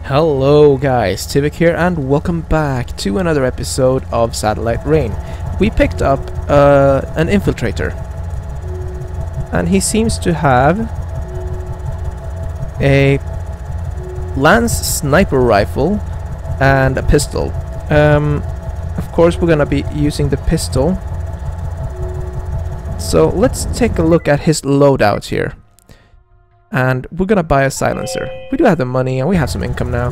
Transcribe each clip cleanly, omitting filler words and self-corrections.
Hello guys, Tivik here and welcome back to another episode of Satellite Rain. We picked up an infiltrator and he seems to have a lance sniper rifle and a pistol. Of course we're gonna be using the pistol, so let's take a look at his loadout here. And we're gonna buy a silencer. We do have the money and we have some income now.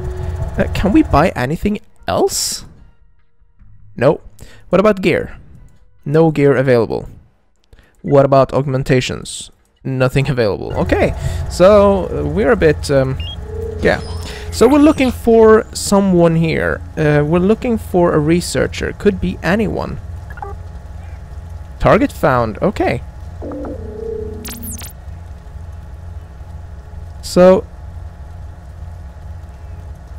Can we buy anything else? No. What about gear? No gear available. What about augmentations? Nothing available. Okay, so we're a bit yeah. So we're looking for someone here. We're looking for a researcher. Could be anyone. Target found. Okay. So,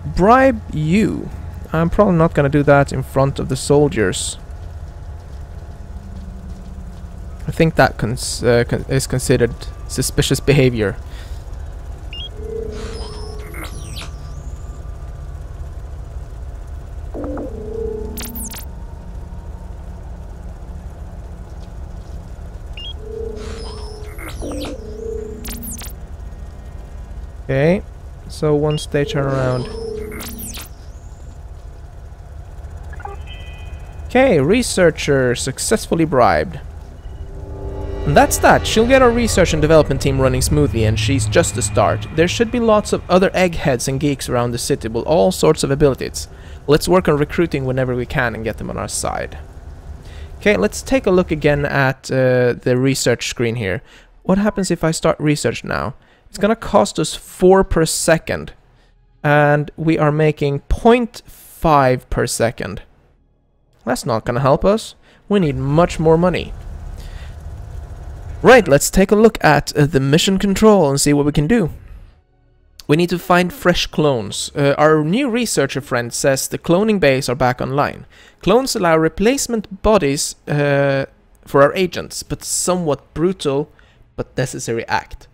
bribe you. I'm probably not gonna do that in front of the soldiers. I think that is considered suspicious behavior. Okay, so once they turn around. Okay, researcher successfully bribed. And that's that. She'll get our research and development team running smoothly, and she's just the start. There should be lots of other eggheads and geeks around the city with all sorts of abilities. Let's work on recruiting whenever we can and get them on our side. Okay, let's take a look again at the research screen here. What happens if I start research now? It's gonna cost us 4 per second, and we are making 0.5 per second. That's not gonna help us. We need much more money. Right, let's take a look at the mission control and see what we can do. We need to find fresh clones. Our new researcher friend says the cloning bays are back online. Clones allow replacement bodies for our agents, but somewhat brutal but necessary act.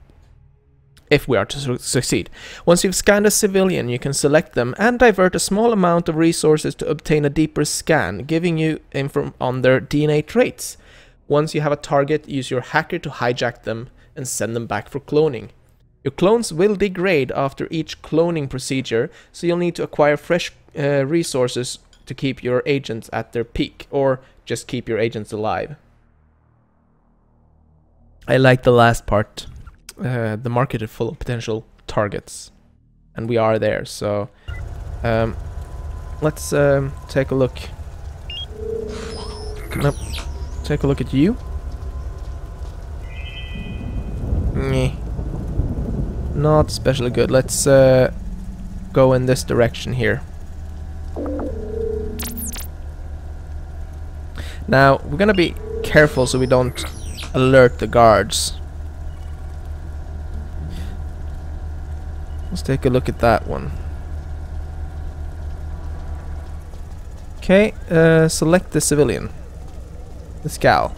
If we are to succeed. Once you've scanned a civilian, you can select them and divert a small amount of resources to obtain a deeper scan, giving you info on their DNA traits. Once you have a target, use your hacker to hijack them and send them back for cloning. Your clones will degrade after each cloning procedure, so you'll need to acquire fresh resources to keep your agents at their peak, or just keep your agents alive. I like the last part. The market is full of potential targets, and we are there, so let's take a look. Nope. Take a look at you. Not especially good. Let's go in this direction here. Now we're gonna be careful so we don't alert the guards. Let's take a look at that one. Okay, select the civilian. This gal.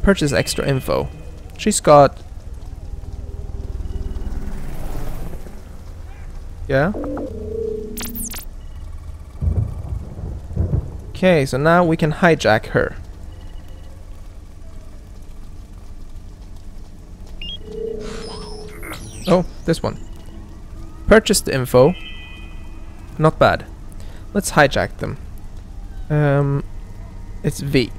Purchase extra info. She's got... Yeah? Okay, so now we can hijack her. Oh, this one. Purchase the info. Not bad. Let's hijack them. It's V.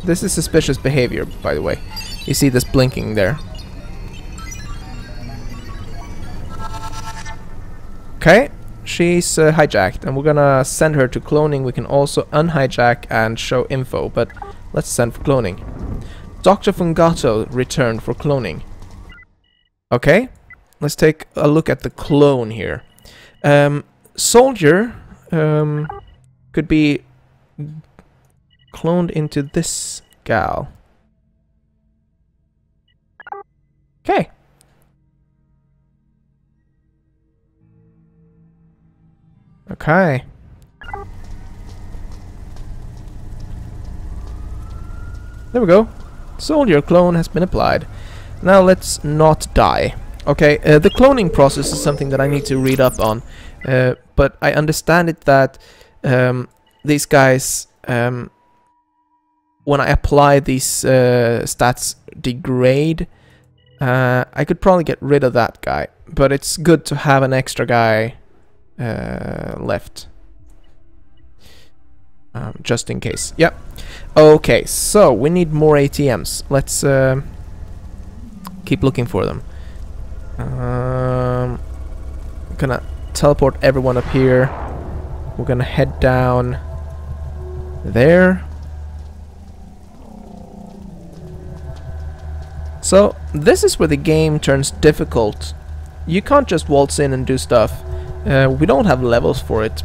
This is suspicious behavior, by the way. You see this blinking there. Okay, she's hijacked, and we're gonna send her to cloning. We can also unhijack and show info, but let's send for cloning. Dr. Fungato returned for cloning. Okay, let's take a look at the clone here. Soldier could be cloned into this gal. Okay. Okay. There we go. Soldier clone has been applied. Now let's not die. Okay, the cloning process is something that I need to read up on. But I understand it that these guys, when I apply these stats, degrade. I could probably get rid of that guy, but it's good to have an extra guy left. Just in case. Yep. Okay, so we need more ATMs. Let's keep looking for them. Gonna teleport everyone up here. We're gonna head down there. So this is where the game turns difficult. You can't just waltz in and do stuff. We don't have levels for it.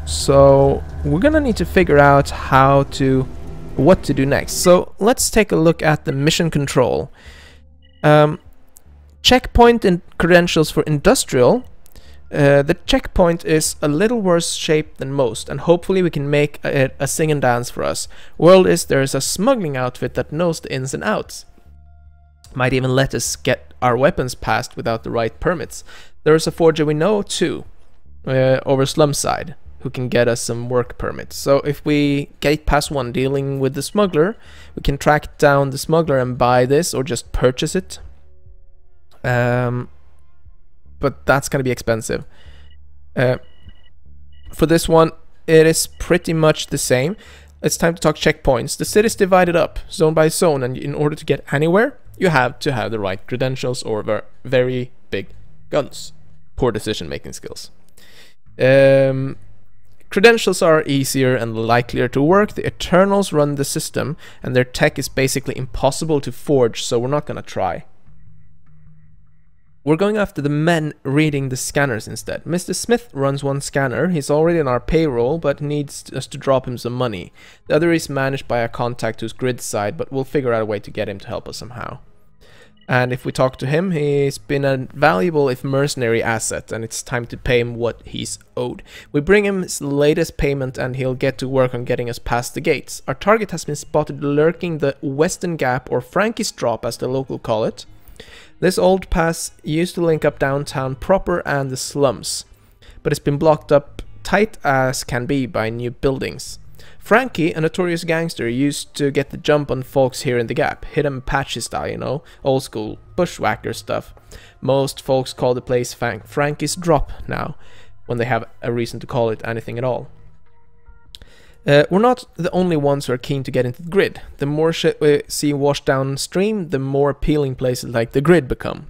So we're gonna need to figure out what to do next. So let's take a look at the mission control. Checkpoint and credentials for industrial. The checkpoint is a little worse shaped than most, and hopefully we can make it a sing and dance for us. World is there is a smuggling outfit that knows the ins and outs. Might even let us get our weapons passed without the right permits. There is a forger we know too, over slum side, who can get us some work permits. So if we get past one dealing with the smuggler, we can track down the smuggler and buy this or just purchase it. But that's gonna be expensive. For this one, it is pretty much the same. It's time to talk checkpoints. The city is divided up, zone by zone, and in order to get anywhere, you have to have the right credentials or very big guns. Poor decision-making skills. Credentials are easier and likelier to work. The Eternals run the system, and their tech is basically impossible to forge, so we're not gonna try. We're going after the men reading the scanners instead. Mr. Smith runs one scanner. He's already on our payroll, but needs us to drop him some money. The other is managed by a contact who's grid side, but we'll figure out a way to get him to help us somehow. And if we talk to him, he's been a valuable, if mercenary, asset, and it's time to pay him what he's owed. We bring him his latest payment, and he'll get to work on getting us past the gates. Our target has been spotted lurking the Western Gap, or Frankie's Drop as the local call it. This old pass used to link up downtown proper and the slums, but it's been blocked up tight as can be by new buildings. Frankie, a notorious gangster, used to get the jump on folks here in the Gap, hit 'em patchy style, you know, old school bushwhacker stuff. Most folks call the place Frankie's Drop now, when they have a reason to call it anything at all. We're not the only ones who are keen to get into the grid. The more shit we see washed downstream, the more appealing places like the grid become.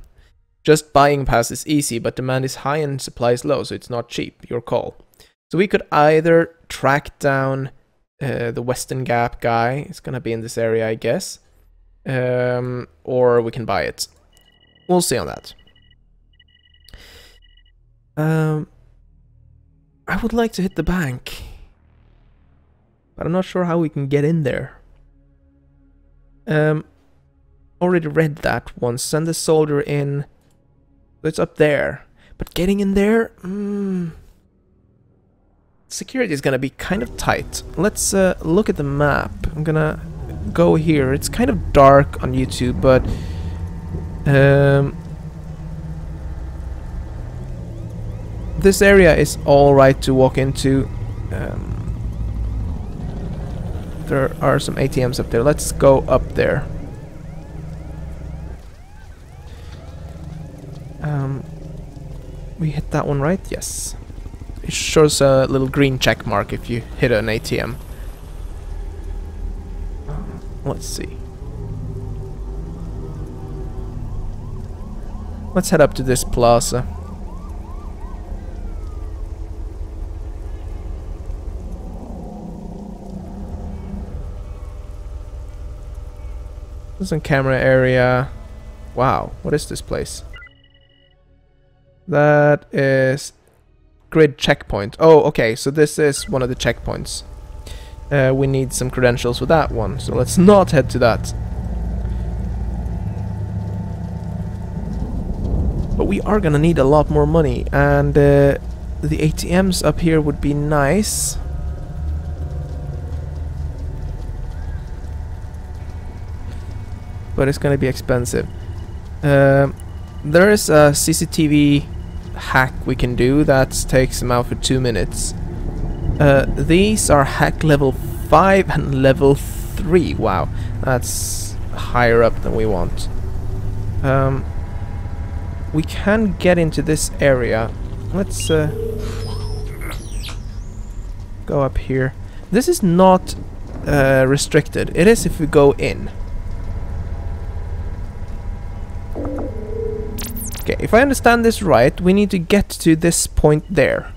Just buying pass is easy, but demand is high and supply is low, so it's not cheap. Your call. So we could either track down the Western Gap guy. It's gonna be in this area, I guess. Or we can buy it. We'll see on that. I would like to hit the bank, but I'm not sure how we can get in there. Already read that once. Send the soldier in. It's up there. But getting in there... Security is gonna be kind of tight. Let's look at the map. I'm gonna go here. It's kind of dark on YouTube, but... this area is alright to walk into. There are some ATMs up there. Let's go up there. We hit that one, right? Yes. It shows a little green check mark if you hit an ATM. Let's see. Let's head up to this plaza. There's a camera area. Wow, what is this place? That is grid checkpoint. Oh, okay, so this is one of the checkpoints. We need some credentials for that one, so let's not head to that. But we are gonna need a lot more money, and the ATMs up here would be nice. but it's gonna be expensive. There is a CCTV hack we can do that takes them out for 2 minutes. These are hack level 5 and level 3. Wow, that's higher up than we want. We can get into this area. Let's go up here. This is not restricted. It is if we go in. Okay, if I understand this right, we need to get to this point there.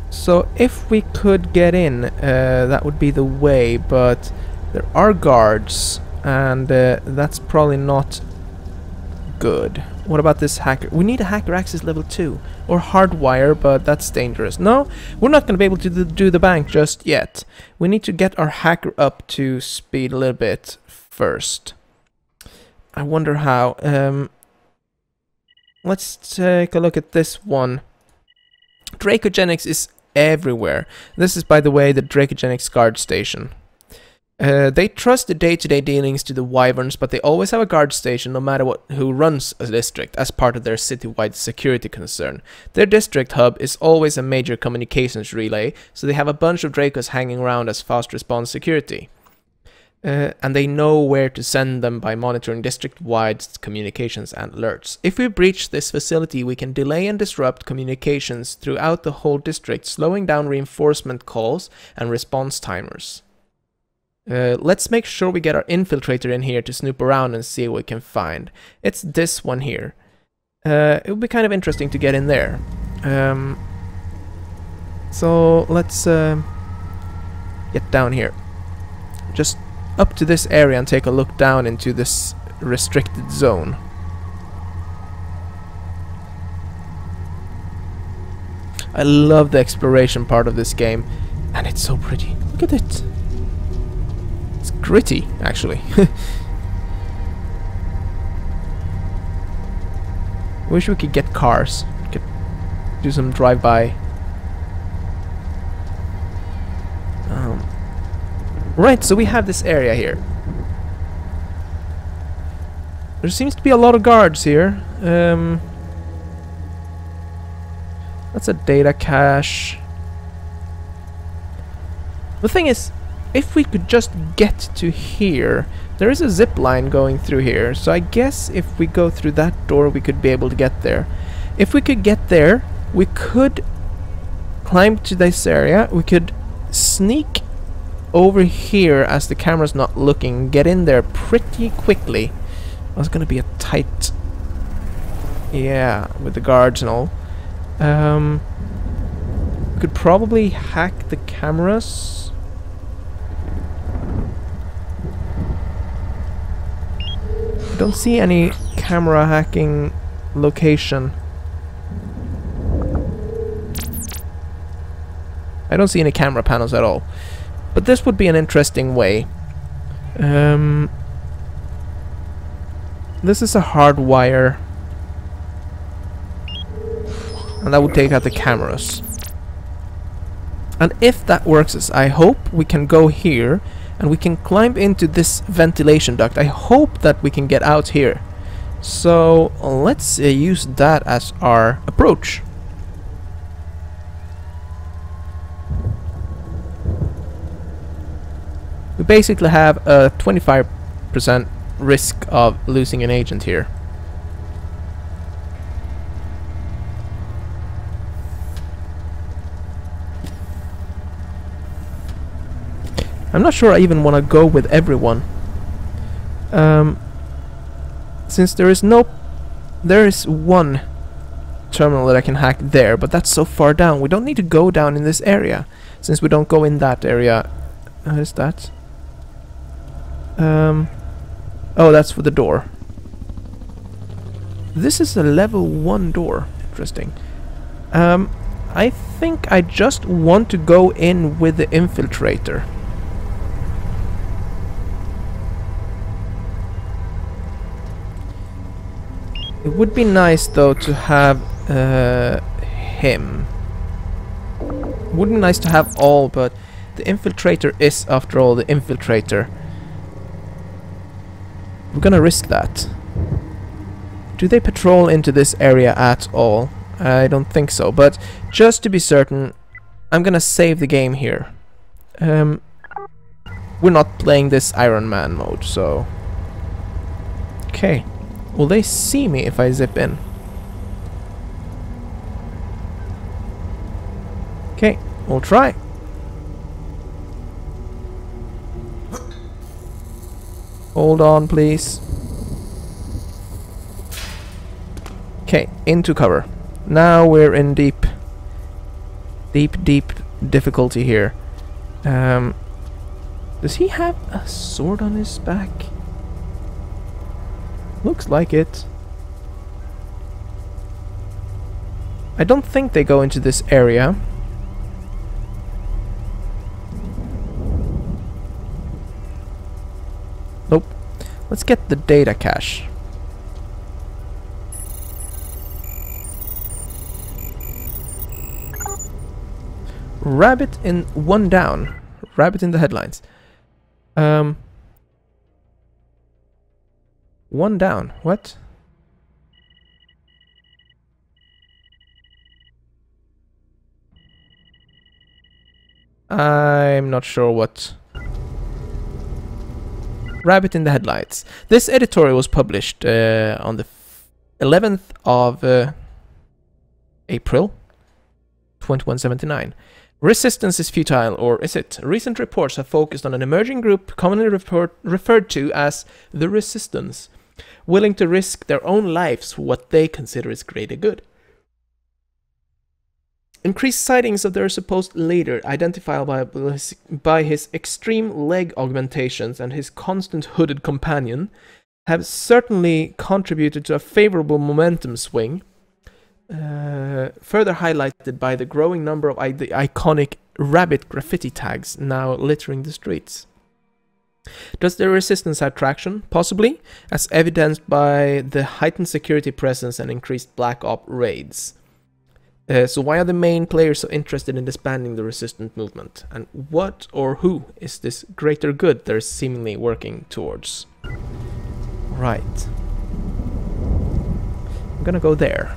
So if we could get in, that would be the way, but there are guards, and that's probably not good. What about this hacker? We need a hacker access level 2, or hardwire, but that's dangerous. No, we're not going to be able to do the bank just yet. We need to get our hacker up to speed a little bit first. I wonder how. Let's take a look at this one. Dracogenics is everywhere. This is, by the way, the Dracogenics guard station. They trust the day-to-day dealings to the Wyverns, but they always have a guard station no matter who runs a district as part of their citywide security concern. Their district hub is always a major communications relay, so they have a bunch of Dracos hanging around as fast response security. And they know where to send them by monitoring district-wide communications and alerts. If we breach this facility, we can delay and disrupt communications throughout the whole district, slowing down reinforcement calls and response timers. Let's make sure we get our infiltrator in here to snoop around and see what we can find. It's this one here. It would be kind of interesting to get in there. So let's get down here. Just up to this area and take a look down into this restricted zone. I love the exploration part of this game, and it's so pretty. Look at it. It's gritty, actually. Wish we could get cars. Could do some drive-by. Right, so we have this area here. There seems to be a lot of guards here. That's a data cache. The thing is, if we could just get to here, there is a zip line going through here, so I guess if we go through that door we could be able to get there. If we could get there, we could climb to this area, we could sneak over here as the camera's not looking, get in there pretty quickly. That's gonna be a tight... yeah, with the guards and all. Could probably hack the cameras. I don't see any camera hacking location. I don't see any camera panels at all. But this would be an interesting way. This is a hard wire. And that would take out the cameras. And if that works as I hope, we can go here and we can climb into this ventilation duct. I hope that we can get out here. So let's use that as our approach. We basically have a 25% risk of losing an agent here. I'm not sure I even want to go with everyone. Since there is one terminal that I can hack there, but that's so far down. We don't need to go down in this area, since we don't go in that area. What is that? Oh, that's for the door. This is a level 1 door. Interesting. I think I just want to go in with the infiltrator. It would be nice though to have him. Would be nice to have all, but the The infiltrator is, after all, the infiltrator. We're gonna risk that. Do they patrol into this area at all? I don't think so, but just to be certain, I'm gonna save the game here. We're not playing this Iron Man mode, so... Okay. Will they see me if I zip in? Okay, we'll try. Hold on, please. Okay, into cover. Now we're in deep difficulty here. Does he have a sword on his back? Looks like it. I don't think they go into this area. Nope. Let's get the data cache. Rabbit in one down. Rabbit in the headlines. One down. What? I'm not sure what. Rabbit in the headlights. This editorial was published on the 11th of April 2179. Resistance is futile, or is it? Recent reports have focused on an emerging group commonly referred to as the Resistance, willing to risk their own lives for what they consider is greater good. Increased sightings of their supposed leader, identified by his extreme leg augmentations and his constant hooded companion, have certainly contributed to a favorable momentum swing, further highlighted by the growing number of the iconic rabbit graffiti tags now littering the streets. Does the resistance have traction? Possibly, as evidenced by the heightened security presence and increased black op raids. So why are the main players so interested in disbanding the resistance movement? And what or who is this greater good they're seemingly working towards? Right. I'm gonna go there.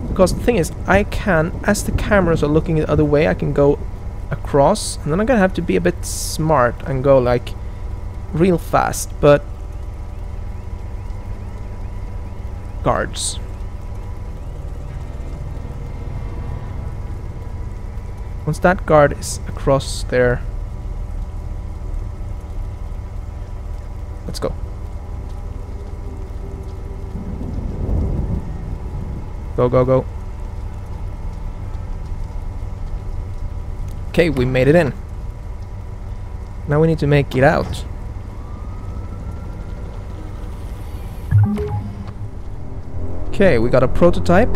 Because the thing is, I can, as the cameras are looking the other way, I can go across, and then I'm gonna have to be a bit smart and go like real fast, but guards. Once that guard is across there, let's go. Go, go, go. Okay, we made it in. Now we need to make it out. Okay, we got a prototype.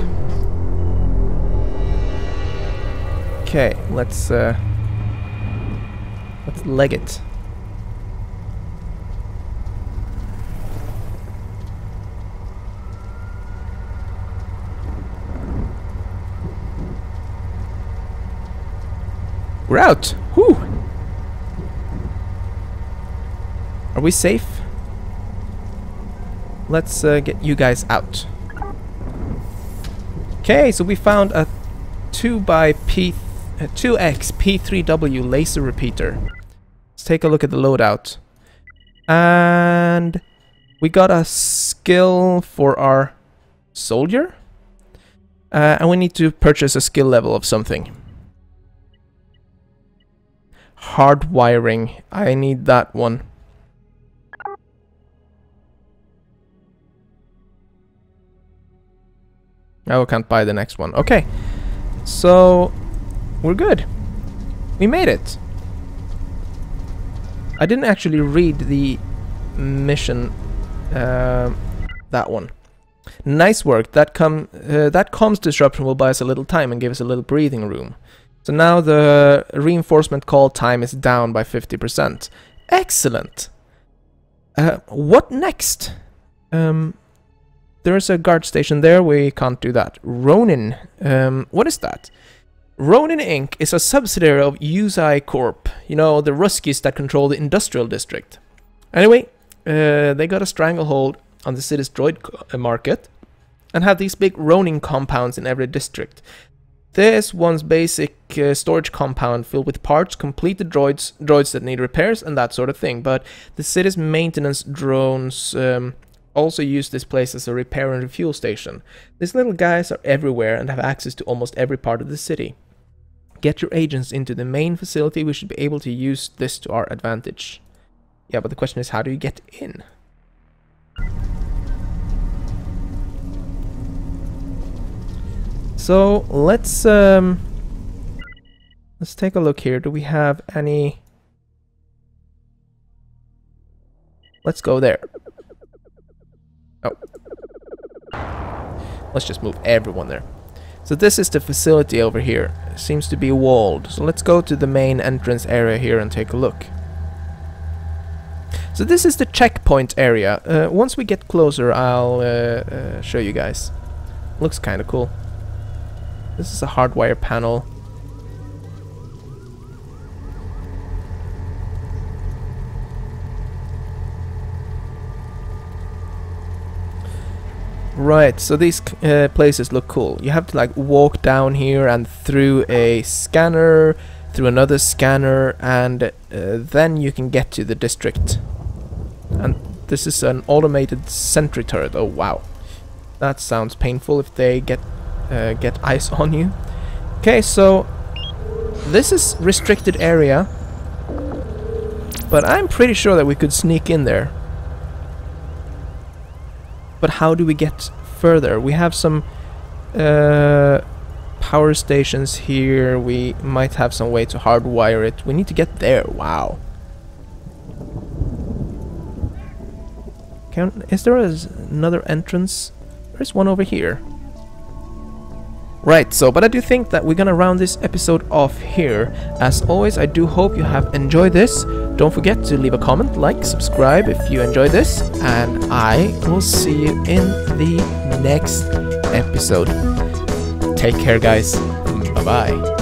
Okay, let's leg it. We're out! Whew! Are we safe? Let's get you guys out. Okay, so we found a 2x P3W laser repeater. Let's take a look at the loadout. And we got a skill for our soldier. And we need to purchase a skill level of something. Hardwiring. I need that one. I can't buy the next one. Okay. So, we're good. We made it. I didn't actually read the mission. That one. Nice work. That comms disruption will buy us a little time and give us a little breathing room. So now the reinforcement call time is down by 50%. Excellent. What next? The there's a guard station there. We can't do that. Ronin. What is that? Ronin Inc. is a subsidiary of USI Corp. You know, the Ruskies that control the industrial district. Anyway, they got a stranglehold on the city's droid market and have these big Ronin compounds in every district. This one's basic storage compound filled with parts, completed droids that need repairs and that sort of thing. But the city's maintenance drones also use this place as a repair and refuel station. These little guys are everywhere and have access to almost every part of the city. Get your agents into the main facility. We should be able to use this to our advantage. Yeah, but the question is, how do you get in? So let's take a look here. Do we have any? Let's go there. Oh. Let's just move everyone there. So this is the facility over here. It seems to be walled. So let's go to the main entrance area here and take a look. So this is the checkpoint area. Once we get closer, I'll show you guys. Looks kind of cool. This is a hardwire panel. Right, so these places look cool. You have to like walk down here and through a scanner, through another scanner, and then you can get to the district. And this is an automated sentry turret. Oh wow, that sounds painful if they get eyes on you. Okay, so this is restricted area, but I'm pretty sure that we could sneak in there. But how do we get further? We have some power stations here. We might have some way to hardwire it. We need to get there. Wow. Is there another entrance? There's one over here. Right, so, but I do think that we're gonna round this episode off here. As always, I do hope you have enjoyed this. Don't forget to leave a comment, like, subscribe if you enjoyed this, and I will see you in the next episode. Take care, guys. Bye-bye.